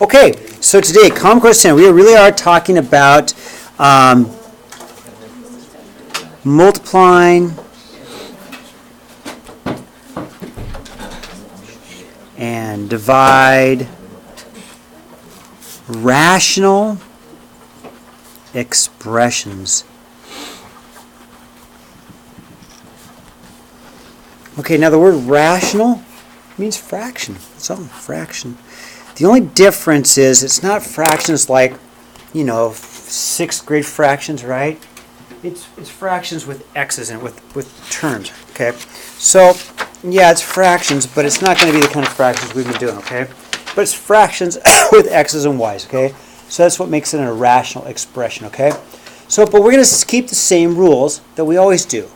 Okay, so today, Common Core Center, we really are talking about multiplying and divide rational expressions. Okay, now the word rational means fraction. It's all fraction. The only difference is it's not fractions like, you know, 6th grade fractions, right? It's fractions with x's and with terms, okay? So, yeah, it's fractions, but it's not going to be the kind of fractions we've been doing, okay? But it's fractions with x's and y's, okay? So that's what makes it an irrational expression, okay? So, but we're going to keep the same rules that we always do.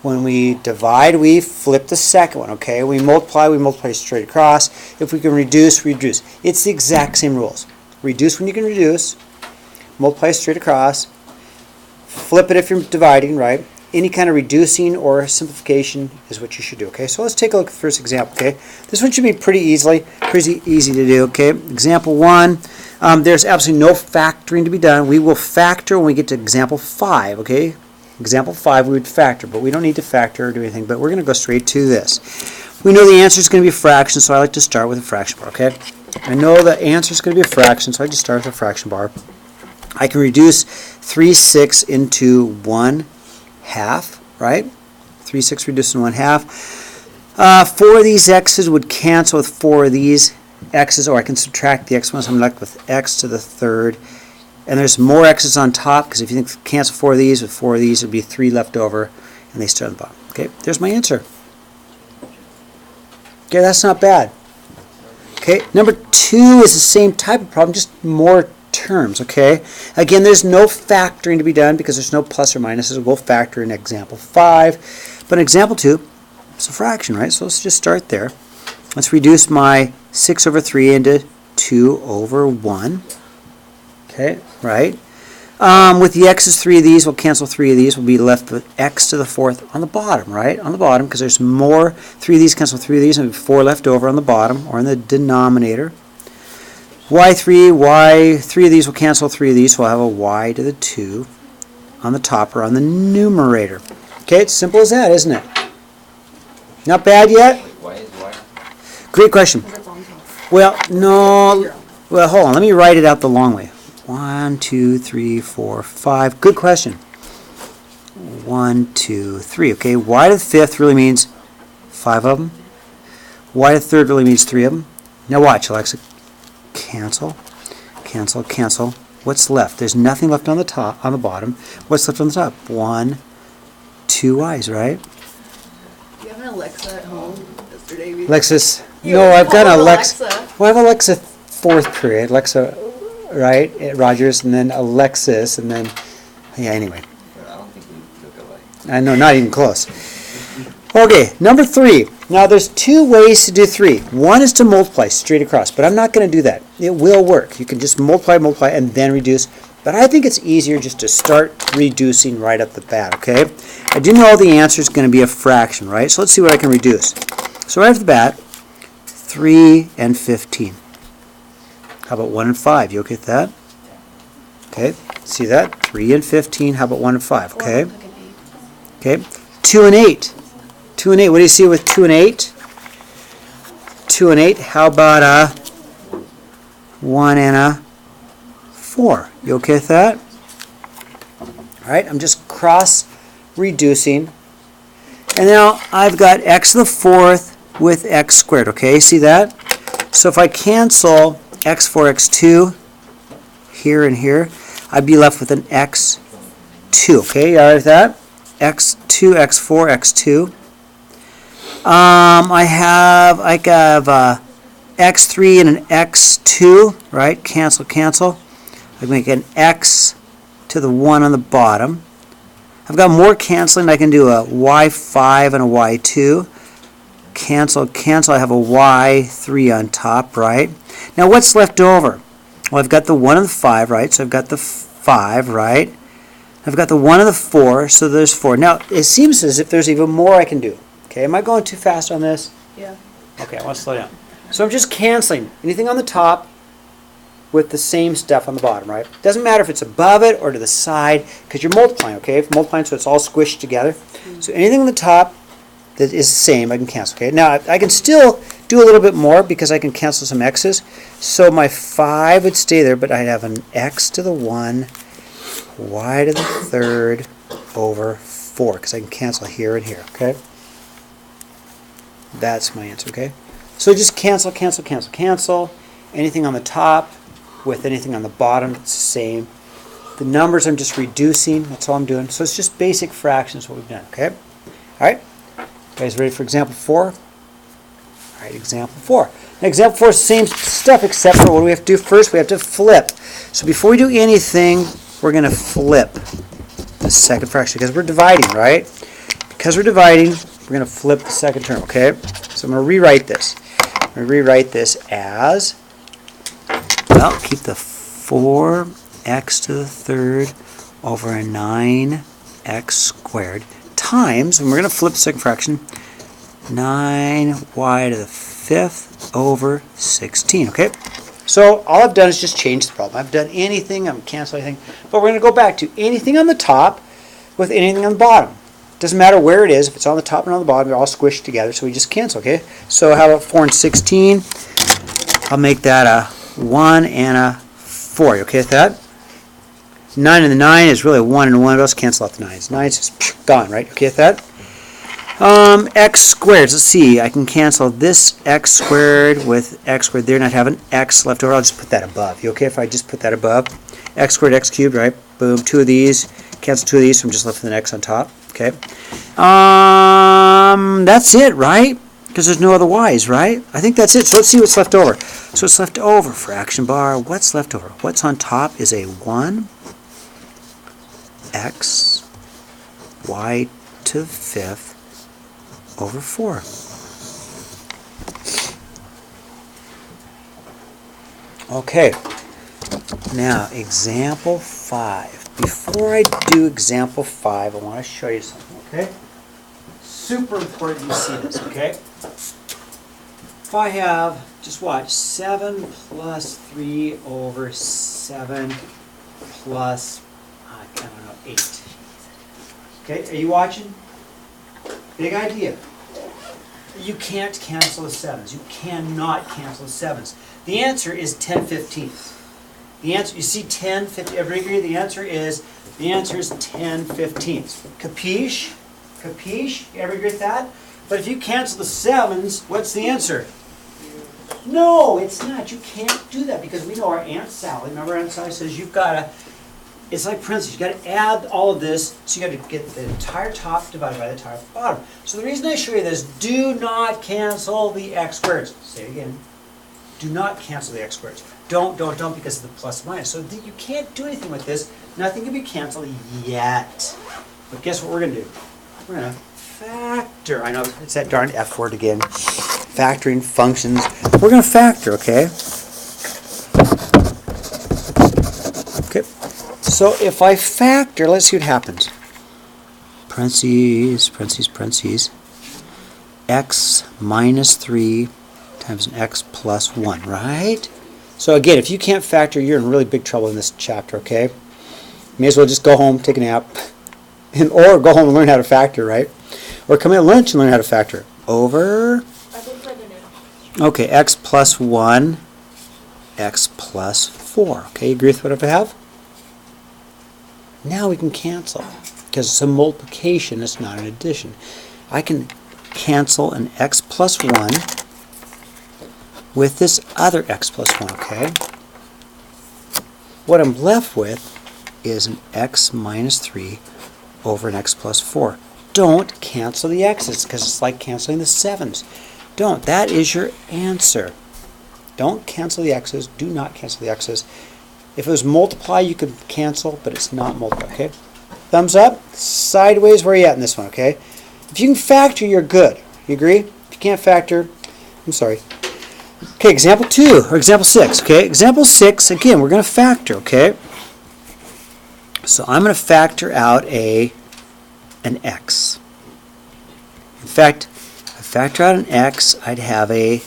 When we divide, we flip the second one, okay? We multiply straight across. If we can reduce, reduce. It's the exact same rules. Reduce when you can reduce, multiply straight across, flip it if you're dividing, right? Any kind of reducing or simplification is what you should do, okay? So let's take a look at the first example, okay? This one should be pretty easy to do, okay? Example 1, there's absolutely no factoring to be done. We will factor when we get to example 5, okay? Example 5, we would factor, but we don't need to factor or do anything, but we're going to go straight to this. We know the answer is going to be a fraction, so I like to start with a fraction bar, okay? I know the answer is going to be a fraction, so I just start with a fraction bar. I can reduce 3/6 into 1/2, right? 3/6 reduced into 1/2. 4 of these x's would cancel with 4 of these x's, or I can subtract the x ones, so I'm left with x to the third. And there's more x's on top, because if you think cancel 4 of these with 4 of these, it would be 3 left over, and they start on the bottom. Okay, there's my answer. Okay, that's not bad. Okay, number 2 is the same type of problem, just more terms, okay? Again, there's no factoring to be done because there's no plus or minuses. We'll factor in example 5. But in example 2, it's a fraction, right? So let's just start there. Let's reduce my 6 over 3 into 2 over 1. Okay, right? With the x's, 3 of these, we'll cancel 3 of these. We'll be left with x to the 4th on the bottom, right? On the bottom, because there's more. 3 of these cancel 3 of these, and 4 left over on the bottom, or in the denominator. y3 of these will cancel 3 of these, so we'll have a y to the 2 on the top, or on the numerator. Okay, it's simple as that, isn't it? Not bad yet? Why is y? Great question. Well, no. Well, hold on. Let me write it out the long way. 1, 2, 3, 4, 5. Good question. 1, 2, 3. Okay, y to the 5th really means 5 of them. Y to the 3rd really means 3 of them. Now watch, Alexa. Cancel, cancel, cancel. What's left? There's nothing left on the top, on the bottom. What's left on the top? 1, 2 y's, right? Do you have an Alexa at home? Yesterday we Alexis. You No, I've got an called Alexa. Alexa. Well, I have Alexa 4th period. Alexa, right? At Rogers, and then Alexis, and then, yeah, anyway. I don't think we look alike. I know, not even close. Okay, number 3. Now, there's 2 ways to do 3. One is to multiply straight across, but I'm not going to do that. It will work. You can just multiply, and then reduce. But I think it's easier just to start reducing right up the bat, okay? I do know the answer is going to be a fraction, right? So let's see what I can reduce. So right off the bat, 3 and 15. How about 1 and 5? You okay with that? Okay, see that? 3 and 15. How about 1 and 5? Okay. Okay. 2 and 8. 2 and 8. What do you see with 2 and 8? 2 and 8. How about a 1 and a 4? You okay with that? All right, I'm just cross reducing. And now I've got x to the 4th with x squared. Okay, see that? So if I cancel x4, x2 here and here, I'd be left with an x2. Okay, you all right with that? x2, x4, x2. I have x3 and an x2, right? Cancel, cancel. I make an x to the 1 on the bottom. I've got more canceling. I can do a y5 and a y2. Cancel, cancel. I have a y3 on top, right? Now what's left over? Well, I've got the 1 and the 5, right? So I've got the 5, right? I've got the 1 and the 4, so there's 4. Now, it seems as if there's even more I can do. Okay, am I going too fast on this? Yeah. Okay, I want to slow down. So I'm just canceling. Anything on the top with the same stuff on the bottom, right? Doesn't matter if it's above it or to the side, because you're multiplying, okay? If multiplying, so it's all squished together. So anything on the top that is the same, I can cancel, okay? Now, I can still do a little bit more because I can cancel some x's. So my 5 would stay there, but I'd have an x to the 1, y to the third over 4, because I can cancel here and here, okay? That's my answer, okay? So just cancel, cancel, cancel, cancel. Anything on the top with anything on the bottom, it's the same. The numbers I'm just reducing, that's all I'm doing. So it's just basic fractions, what we've done, okay? All right, guys ready for example 4? All right, example 4. Now, example 4 is the same stuff, except for what do we have to do first? We have to flip. So before we do anything, we're going to flip the second fraction, because we're dividing, right? Because we're dividing, we're going to flip the second term, okay? So I'm going to rewrite this. I'm going to rewrite this as, well, keep the 4x to the third over a 9x squared times, and we're going to flip the second fraction, 9y to the fifth over 16, okay? So all I've done is just change the problem. I've done anything, I'm canceling anything, but we're going to go back to anything on the top with anything on the bottom. Doesn't matter where it is, if it's on the top and on the bottom, they're all squished together, so we just cancel, okay? So how about 4 and 16? I'll make that a 1 and a 4. You okay with that? 9 and the 9 is really a 1 and a 1. Let's cancel out the 9s. 9's just gone, right? Okay with that? X squared. Let's see. I can cancel this x squared with x squared there, and I'd have an x left over. I'll just put that above. You okay if I just put that above? X squared, x cubed, right? Boom. 2 of these. Cancel 2 of these, so I'm just left with an x on top. Okay. That's it, right? Because there's no other y's, right? I think that's it. So let's see what's left over. So it's left over, fraction bar. What's left over? What's on top is a 1 x y to the fifth over 4. Okay. Now, example 5. Before I do example 5, I want to show you something, okay? Super important you see this, okay? If I have, just watch, 7 plus 3 over 7 plus, I don't know, 8. Okay, are you watching? Big idea. You can't cancel the 7s. You cannot cancel the 7s. The answer is 10/15. The answer, you see 10/15, everybody agree? The answer is 10/15. Capiche? Capiche? Everybody agree with that? But if you cancel the 7s, what's the answer? No, it's not. You can't do that because we know our Aunt Sally, remember Aunt Sally says you've got to, it's like parentheses, you've got to add all of this, so you've got to get the entire top divided by the entire bottom. So the reason I show you this, do not cancel the x squareds. Say it again. Do not cancel the x squareds. Don't, because of the plus minus. So you can't do anything with this. Nothing can be canceled yet. But guess what we're going to do? We're going to factor. I know, it's that darn F word again. Factoring functions. We're going to factor, okay? Okay. So if I factor, let's see what happens. Parentheses, parentheses, parentheses. X minus 3 times an x plus 1, right? So again, if you can't factor, you're in really big trouble in this chapter, okay? May as well just go home, take a nap, or go home and learn how to factor, right? Or come at lunch and learn how to factor. Over, okay, x plus 1, x plus 4. Okay, you agree with what I have? Now we can cancel, because it's a multiplication, it's not an addition. I can cancel an x plus 1 with this other x plus 1, okay? What I'm left with is an x minus 3 over an x plus 4. Don't cancel the x's, because it's like canceling the 7s. Don't. That is your answer. Don't cancel the x's. Do not cancel the x's. If it was multiply, you could cancel, but it's not multiply, okay? Thumbs up. Sideways, where are you at in this one, okay? If you can factor, you're good. You agree? If you can't factor, I'm sorry. Okay, example 2, or example 6, okay? Example 6, again, we're going to factor, okay? So I'm going to factor out an x. In fact, if I factor out an x, I'd have a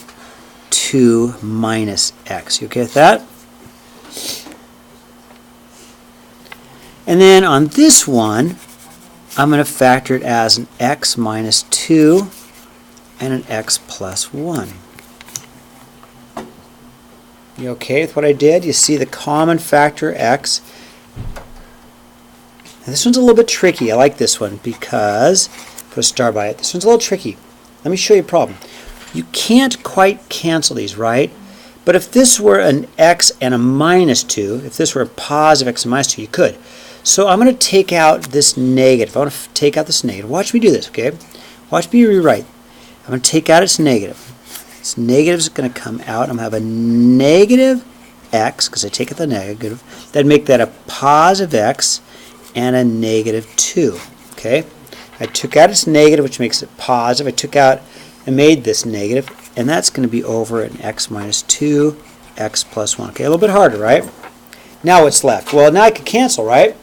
2 minus x. You okay with that? And then on this one, I'm going to factor it as an x minus 2 and an x plus 1. You okay with what I did? You see the common factor x. And this one's a little bit tricky. I like this one because, put a star by it. This one's a little tricky. Let me show you a problem. You can't quite cancel these, right? But if this were an x and a minus 2, if this were a positive x and minus 2, you could. So I'm going to take out this negative. I want to take out this negative. Watch me do this, okay? Watch me rewrite. I'm going to take out its negative. This negative is going to come out. I'm going to have a negative x, because I take out the negative. That'd make that a positive x and a negative 2, okay? I took out its negative, which makes it positive. I took out and made this negative, and that's going to be over an x minus 2, x plus 1. Okay, a little bit harder, right? Now what's left? Well, now I can cancel, right?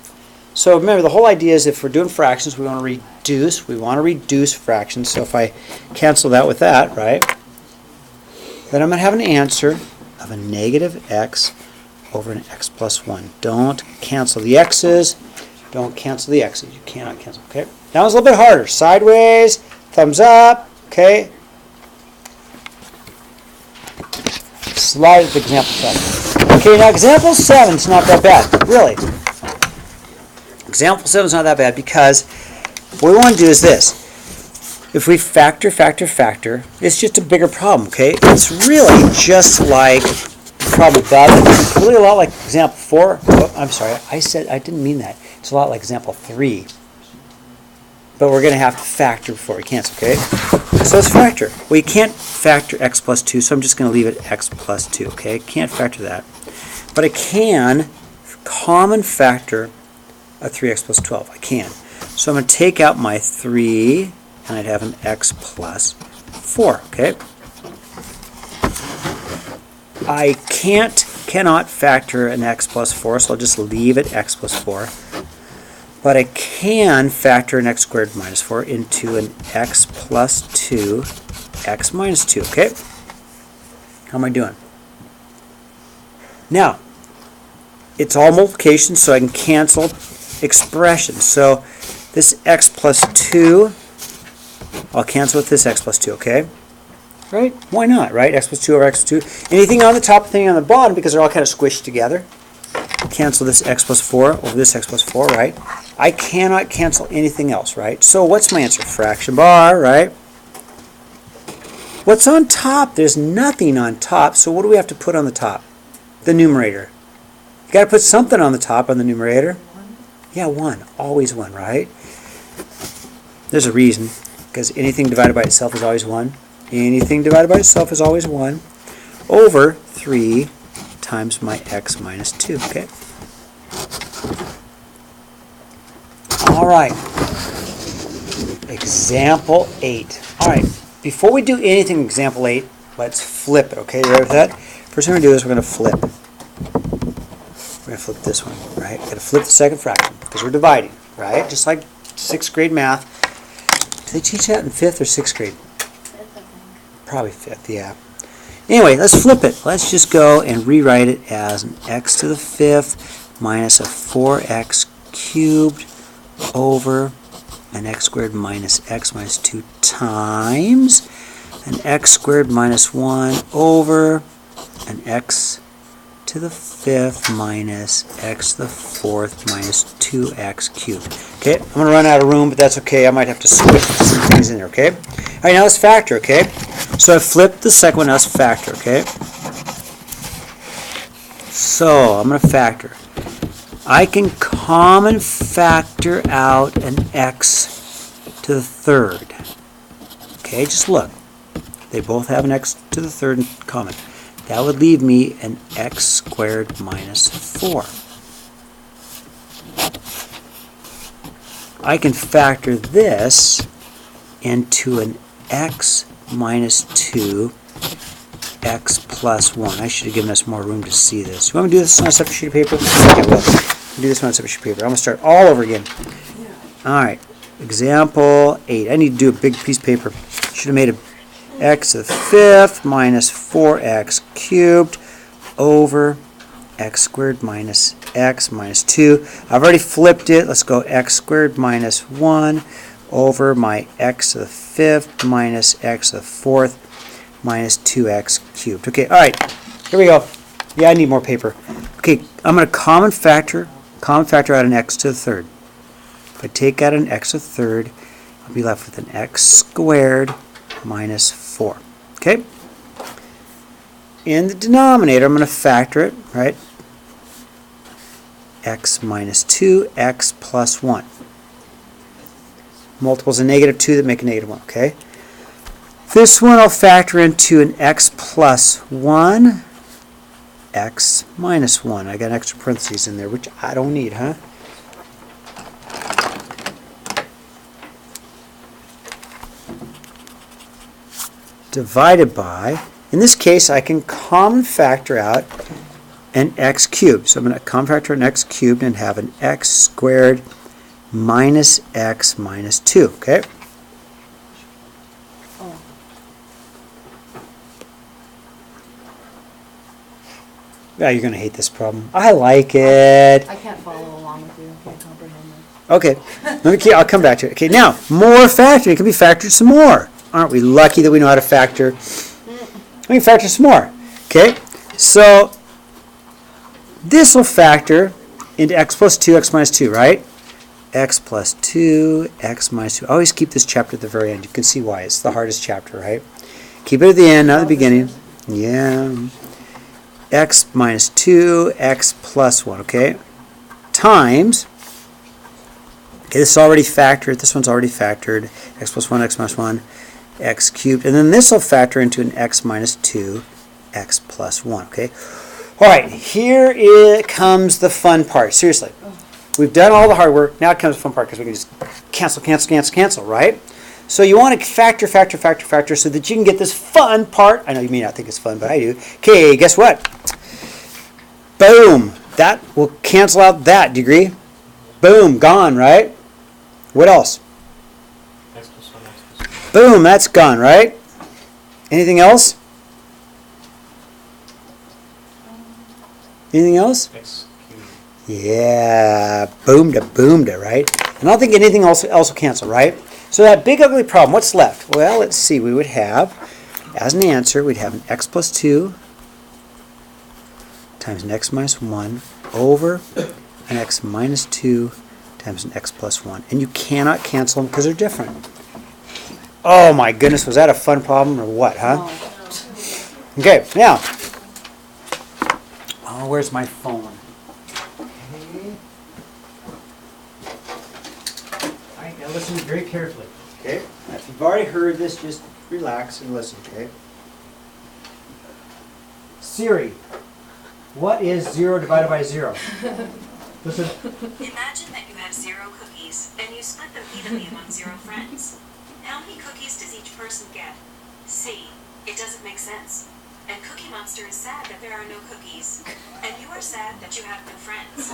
So remember, the whole idea is if we're doing fractions, we want to reduce fractions. So if I cancel that with that, right, then I'm going to have an answer of a negative x over an x plus 1. Don't cancel the x's. Don't cancel the x's. You cannot cancel, okay? Now it's a little bit harder. Sideways, thumbs up, okay? Slide at the example 7. Okay, now example 7 is not that bad, really. Example 7 is not that bad because what we want to do is this. If we factor, it's just a bigger problem, okay? It's really just like the problem above. It's really a lot like example 4. Oh, I'm sorry, I didn't mean that. It's a lot like example 3. But we're going to have to factor before we cancel, okay? So let's factor. Well, you can't factor x plus 2, so I'm just going to leave it x plus 2, okay? Can't factor that. But I can common factor a 3x plus 12. I can. So I'm going to take out my 3, and I'd have an x plus 4, okay? I cannot factor an x plus 4, so I'll just leave it x plus 4. But I can factor an x squared minus 4 into an x plus 2, x minus 2, okay? How am I doing? Now, it's all multiplication, so I can cancel expressions. So this x plus 2, I'll cancel with this x plus 2, okay? Right? Why not, right? X plus 2 over x plus 2. Anything on the top, anything on the bottom, because they're all kind of squished together. Cancel this x plus 4 over this x plus 4, right? I cannot cancel anything else, right? So what's my answer? Fraction bar, right? What's on top? There's nothing on top, so what do we have to put on the top? The numerator. You got to put something on the top on the numerator. Yeah, 1. Always 1, right? There's a reason, because anything divided by itself is always 1. Anything divided by itself is always 1 over 3 times my x minus 2, okay? All right. Example 8. All right. Before we do anything in example 8, let's flip it, okay? You ready with that? First thing we're going to do is we're going to flip. We're going to flip this one, right? We're going to flip the second fraction because we're dividing, right? Just like 6th grade math. Do they teach that in 5th or 6th grade? 5th, I think. Probably 5th, yeah. Anyway, let's flip it. Let's just go and rewrite it as an x to the 5th minus a 4x cubed over an x squared minus x minus 2 times an x squared minus 1 over an x to the 5th minus x to the 4th minus 2x cubed. Okay, I'm going to run out of room, but that's okay. I might have to squish some things in there, okay? All right, now let's factor, okay? So I flipped the second one, now let's factor, okay? So I'm going to factor. I can common factor out an x to the 3rd. Okay, just look. They both have an x to the 3rd in common. That would leave me an x squared minus 4. I can factor this into an x minus 2 x plus 1. I should have given us more room to see this. You want me to do this on a separate sheet of paper? Okay, well, I'll do this on a separate sheet of paper. I'm going to start all over again. Alright, example 8. I need to do a big piece of paper. Should have made a x to the 5th minus 4x cubed over x squared minus x minus 2. I've already flipped it. Let's go x squared minus 1 over my x to the 5th minus x to the 4th minus 2x cubed. Okay, all right, here we go. Yeah, I need more paper. Okay, I'm going to common factor out an x to the 3rd. If I take out an x to the 3rd, I'll be left with an x squared minus 4. Okay? In the denominator, I'm going to factor it, right? X minus 2, x plus 1. Multiples of negative 2 that make a negative 1, okay? This one I'll factor into an x plus 1, x minus 1. I got extra parentheses in there, which I don't need, huh? Divided by, in this case, I can common factor out an x cubed. So I'm going to common factor an x cubed and have an x squared minus x minus 2, okay? Oh. Yeah, you're going to hate this problem. I like it. I can't follow along with you. I can't comprehend this. Okay, I'll come back to it. Okay, now, more factoring. It can be factored some more. Aren't we lucky that we know how to factor? We can factor some more. Okay, so this will factor into x plus 2, x minus 2, right? X plus 2, x minus 2. I always keep this chapter at the very end. You can see why. It's the hardest chapter, right? Keep it at the end, not at the beginning. Yeah. X minus 2, x plus 1, okay? Times, okay, this is already factored. This one's already factored. X plus 1, x minus 1, x cubed. And then this will factor into an x minus 2, x plus 1, okay? All right, here it comes the fun part. Seriously. We've done all the hard work. Now it comes the fun part because we can just cancel, right? So you want to factor so that you can get this fun part. I know you may not think it's fun, but I do. Okay, guess what? Boom. That will cancel out that degree. Boom, gone, right? What else? X plus 1, x plus 1. Boom, that's gone, right? Anything else? Anything else? X cubed. Yeah, boom to, right? And I don't think anything else will cancel, right? So that big ugly problem, what's left? Well, let's see. We would have, as an answer, we'd have an x plus 2 times an x minus 1 over an x minus 2 times an x plus 1. And you cannot cancel them because they're different. Oh my goodness, was that a fun problem or what, huh? Oh. Okay, now. Oh, where's my phone? Okay. All right, now listen very carefully. Okay? Now, if you've already heard this, just relax and listen, okay? Siri, what is 0 divided by 0? Listen. Imagine that you have 0 cookies, and you split them evenly among 0 friends. How many cookies does each person get? C. It doesn't make sense. And Cookie Monster is sad that there are no cookies. And you are sad that you have no friends.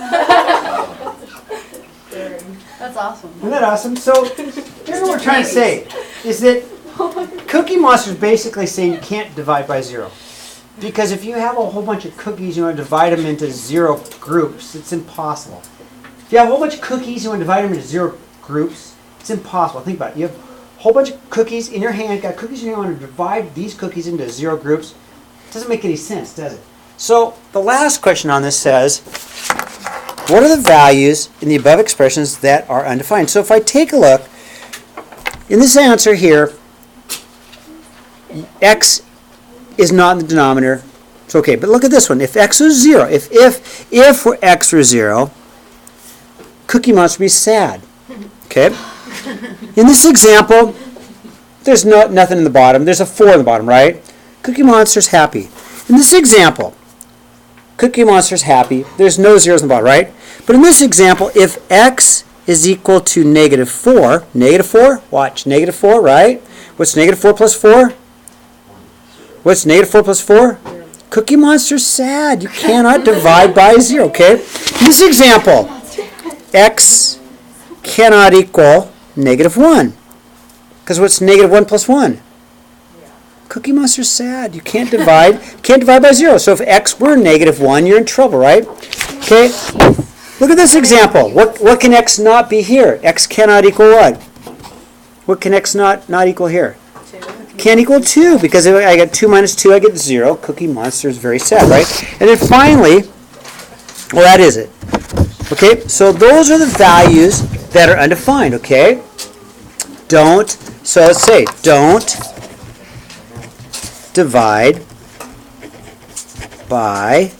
That's awesome. Isn't that awesome? So, here's what we're trying to say, is that Cookie Monster is basically saying you can't divide by 0. Because if you have a whole bunch of cookies, you want to divide them into 0 groups, it's impossible. If you have a whole bunch of cookies, you want to divide them into 0 groups, it's impossible. Think about it. You have a whole bunch of cookies in your hand, got cookies in your hand, you want to divide these cookies into 0 groups. It doesn't make any sense, does it? So the last question on this says, what are the values in the above expressions that are undefined? So if I take a look, in this answer here, x is not in the denominator. It's okay, but look at this one. If x was 0, if x were 0, Cookie Monster would be sad. Okay? In this example, there's nothing in the bottom. There's a 4 in the bottom, right? Cookie Monster's happy. In this example, Cookie Monster's happy. There's no zeros in the bottom, right? But in this example, if x is equal to negative 4, watch, negative 4, right? What's negative 4 plus 4? What's negative 4 plus 4? Cookie Monster's sad. You cannot divide by 0, okay? In this example, x cannot equal negative 1. Because what's negative 1 plus 1? Cookie Monster's sad. You can't divide by 0. So if x were -1, you're in trouble, right? Okay. Look at this example. What can x not be here? X cannot equal what? What can x not equal here? Can't equal 2, because if I get 2 minus 2, I get 0. Cookie Monster is very sad, right? And then finally, well, that is it. Okay, so those are the values that are undefined, okay? So let's say, don't divide by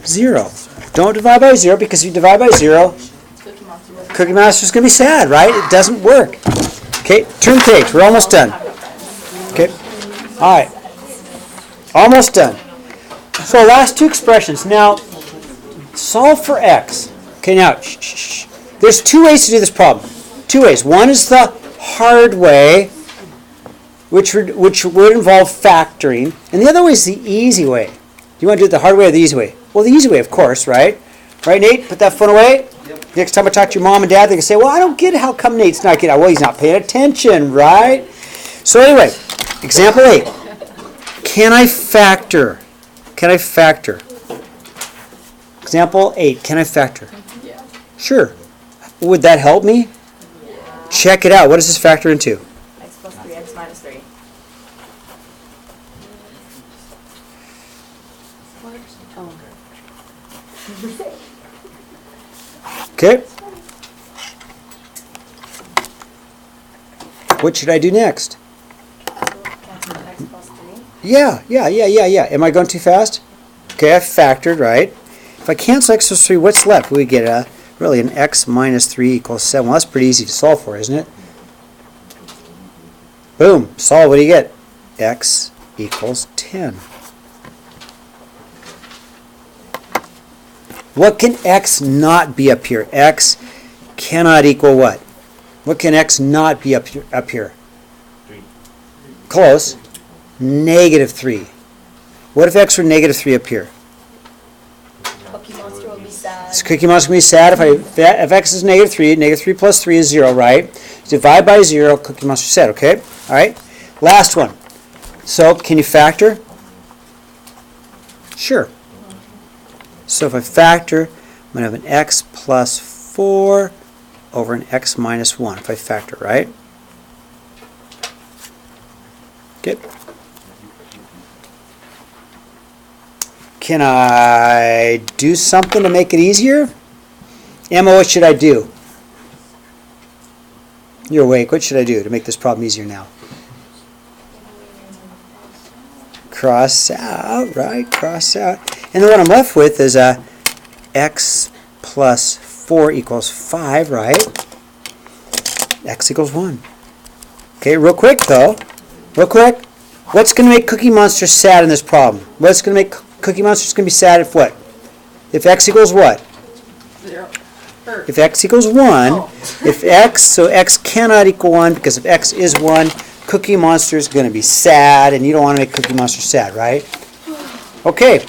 0. Don't divide by 0, because if you divide by 0, Cookie Monster is going to be sad, right? It doesn't work. Okay, turn page. We're almost done. Okay, all right. Almost done. So last two expressions. Now, solve for x. Okay, now, shh. There's two ways to do this problem. Two ways. One is the hard way, which would involve factoring. And the other way is the easy way. Do you want to do it the hard way or the easy way? Well, the easy way, of course, right? Right, Nate? Put that phone away. Yep. Next time I talk to your mom and dad, they can say, well, I don't get how come Nate's not getting it. Well, he's not paying attention, right? So anyway, example 8. Can I factor? Can I factor? Example 8. Can I factor? Yeah. Sure. Would that help me? Check it out. What does this factor into? X plus 3, x minus 3. Okay. What should I do next? Cancel x plus 3. Yeah. Am I going too fast? Okay, I factored, right? If I cancel x plus 3, what's left? We get really an x minus 3 equals 7. Well, that's pretty easy to solve for, isn't it? Boom. Solve. What do you get? X equals 10. What can x not be up here? X cannot equal what? What can x not be up here? 3. Close. -3. What if x were -3 up here? Cookie Monster will be sad. This Cookie Monster will be sad if x is -3. -3 plus 3 is 0, right? Divide by 0, Cookie Monster sad, okay? All right. Last one. So, can you factor? Sure. So if I factor, I'm going to have an x plus 4 over an x minus 1, if I factor, right? Okay. Can I do something to make it easier? Emma, what should I do? You're awake. What should I do to make this problem easier now? Cross out, right? Cross out. And then what I'm left with is x plus 4 equals 5, right? X equals 1. Okay, real quick though. Real quick. What's going to make Cookie Monster sad in this problem? What's going to make Cookie Monster going to be sad if what? If x equals what? 0. If x equals 1, so x cannot equal 1, because if x is 1, Cookie Monster is going to be sad, and you don't want to make Cookie Monster sad, right? Okay,